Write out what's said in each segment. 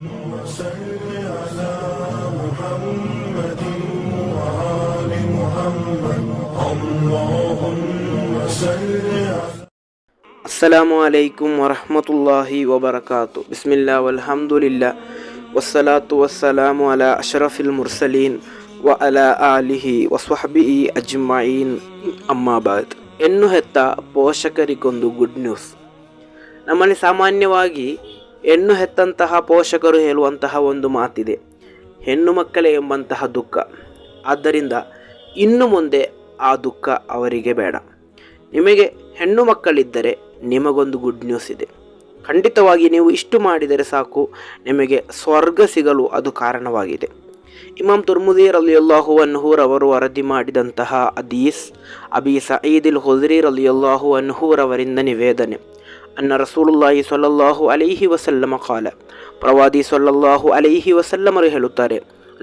وصل على محمد وآل محمد اللهم صل على ಅಸ್ಸಲಾಮು ಅಲೈಕುಂ ವರಹಮತುಲ್ಲಾಹಿ ವಬರಕಾತು. ಬಿಸ್ಮಿಲ್ಲಾ ವಲ್ಹಮ್ದುಲಿಲ್ಲಾ ವಸ್ಸಲಾತು ವಸ್ಸಲಾಮು ಅಲಾ ಅಶ್ರಫಿಲ್ ಮುರ್ಸಲೀನ್ ವ ಅಲಾ ಆಲಿಹಿ ವಸ್ವಹಬಿಹಿ ಅಜ್ಮഈನ್. ಅಮ್ಮಾಬಾದ್. ಹೆಣ್ಣು ಹೆತ್ತ ಪೋಷಕರಿಗೊಂದು ಗುಡ್ ನ್ಯೂಸ್. ನಮ್ಮಲ್ಲಿ ಸಾಮಾನ್ಯವಾಗಿ ಹೆಣ್ಣು ಹೆತ್ತಂತಹ ಪೋಷಕರು ಹೇಳುವಂತಹ ಒಂದು ಮಾತಿದೆ, ಹೆಣ್ಣು ಮಕ್ಕಳೇ ಎಂಬಂತಹ ದುಃಖ. ಆದ್ದರಿಂದ ಇನ್ನು ಮುಂದೆ ಆ ದುಃಖ ಅವರಿಗೆ ಬೇಡ. ನಿಮಗೆ ಹೆಣ್ಣು ಮಕ್ಕಳಿದ್ದರೆ ನಿಮಗೊಂದು ಗುಡ್ ನ್ಯೂಸ್ ಇದೆ. ಖಂಡಿತವಾಗಿ ನೀವು ಇಷ್ಟು ಮಾಡಿದರೆ ಸಾಕು, ನಿಮಗೆ ಸ್ವರ್ಗ ಸಿಗಲು ಅದು ಕಾರಣವಾಗಿದೆ. ಇಮಾಮ್ ತುರ್ಮುದಿ ರಲಿಯಲ್ಲಾಹು ಅನ್ಹು ರವರು ವರದಿ ಮಾಡಿದಂತಹ ಹದೀಸ್, ಅಬಿ ಸঈದಿಲ್ ಖುದ್ರಿ ರಲಿಯಲ್ಲಾಹು ಅನ್ಹು ರವರಿಂದ ನಿವೇದನೆ. ಅನ್ನ ರಸೂಲುಲ್ಲಾಹಿ ಸ್ವಲ್ಲಲ್ಲಾಹು ಅಲೈಹಿ ವಸಲ್ಲಮ ಕಾಲ, ಪ್ರವಾದಿ ಸ್ವಲ್ಲಲ್ಲಾಹು ಅಲೈಹಿ ವಸಲ್ಲಮರು ಹೇಳುತ್ತಾರೆ,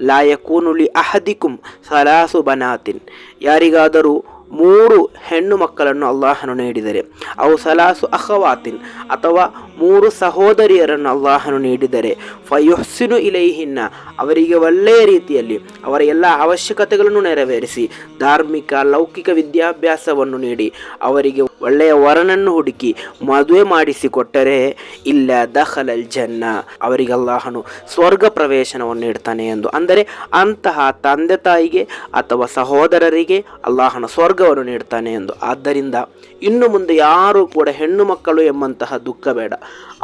ಲಾ ಯಕೂನು ಲಿ ಅಹದಿಕುಂ ಸಲಾಸು ಬನಾತಿನ್, ಯಾರಿಗಾದರೂ 3 ಹೆಣ್ಣು ಮಕ್ಕಳನ್ನು ಅಲ್ಲಾಹನು ನೀಡಿದರೆ, ಅವು ಸಲಾಸು ಅಖವಾತಿನ್, ಅಥವಾ 3 ಸಹೋದರಿಯರನ್ನು ಅಲ್ಲಾಹನು ನೀಡಿದರೆ, ಫಯುಹ್ಸಿನು ಇಲೈಹಿನ್ನ, ಅವರಿಗೆ ಒಳ್ಳೆಯ ರೀತಿಯಲ್ಲಿ ಅವರ ಎಲ್ಲ ಅವಶ್ಯಕತೆಗಳನ್ನು ನೆರವೇರಿಸಿ, ಧಾರ್ಮಿಕ ಲೌಕಿಕ ವಿದ್ಯಾಭ್ಯಾಸವನ್ನು ನೀಡಿ, ಅವರಿಗೆ ಒಳ್ಳೆಯ ವರನನ್ನು ಹುಡುಕಿ ಮದುವೆ ಮಾಡಿಸಿಕೊಟ್ಟರೆ, ಇಲ್ಲ ದಖಲಲ್ ಜನ್ನ, ಅವರಿಗೆ ಅಲ್ಲಾಹನು ಸ್ವರ್ಗ ಪ್ರವೇಶನವನ್ನು ನೀಡ್ತಾನೆ ಎಂದು. ಅಂದರೆ ಅಂತಹ ತಂದೆ ತಾಯಿಗೆ ಅಥವಾ ಸಹೋದರರಿಗೆ ಅಲ್ಲಾಹನ ಸ್ವರ್ಗವನ್ನು ನೀಡ್ತಾನೆ ಎಂದು. ಆದ್ದರಿಂದ ಇನ್ನು ಮುಂದೆ ಯಾರೂ ಕೂಡ ಹೆಣ್ಣು ಮಕ್ಕಳು ಎಂಬಂತಹ ದುಃಖ ಬೇಡ.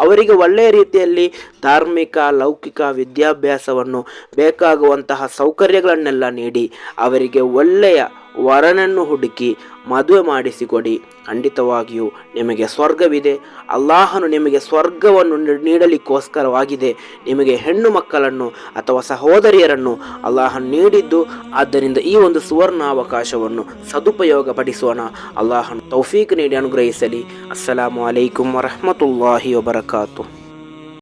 ಅವರಿಗೆ ಒಳ್ಳೆಯ ರೀತಿಯಲ್ಲಿ ಧಾರ್ಮಿಕ ಲೌಕಿಕ ವಿದ್ಯಾಭ್ಯಾಸವನ್ನು, ಬೇಕಾಗುವಂತಹ ಸೌಕರ್ಯಗಳನ್ನೆಲ್ಲ ನೀಡಿ, ಅವರಿಗೆ ಒಳ್ಳೆಯ ವರನನ್ನು ಹುಡುಕಿ ಮದುವೆ ಮಾಡಿಸಿಕೊಡಿ. ಖಂಡಿತವಾಗಿಯೂ ನಿಮಗೆ ಸ್ವರ್ಗವಿದೆ. ಅಲ್ಲಾಹನು ನಿಮಗೆ ಸ್ವರ್ಗವನ್ನು ನೀಡಲಿಕ್ಕೋಸ್ಕರವಾಗಿದೆ ನಿಮಗೆ ಹೆಣ್ಣು ಮಕ್ಕಳನ್ನು ಅಥವಾ ಸಹೋದರಿಯರನ್ನು ಅಲ್ಲಾಹನು ನೀಡಿದ್ದು. ಆದ್ದರಿಂದ ಈ ಒಂದು ಸುವರ್ಣ ಅವಕಾಶವನ್ನು ಸದುಪಯೋಗ ಪಡಿಸೋಣ. ಅಲ್ಲಾಹನು ತೌಫೀಕ್ ನೀಡಿ ಅನುಗ್ರಹಿಸಲಿ. ಅಸ್ಸಲಾಮು ಅಲೈಕುಂ ವರಹಮತುಲ್ಲಾಹಿ ವಬರಕಾತು.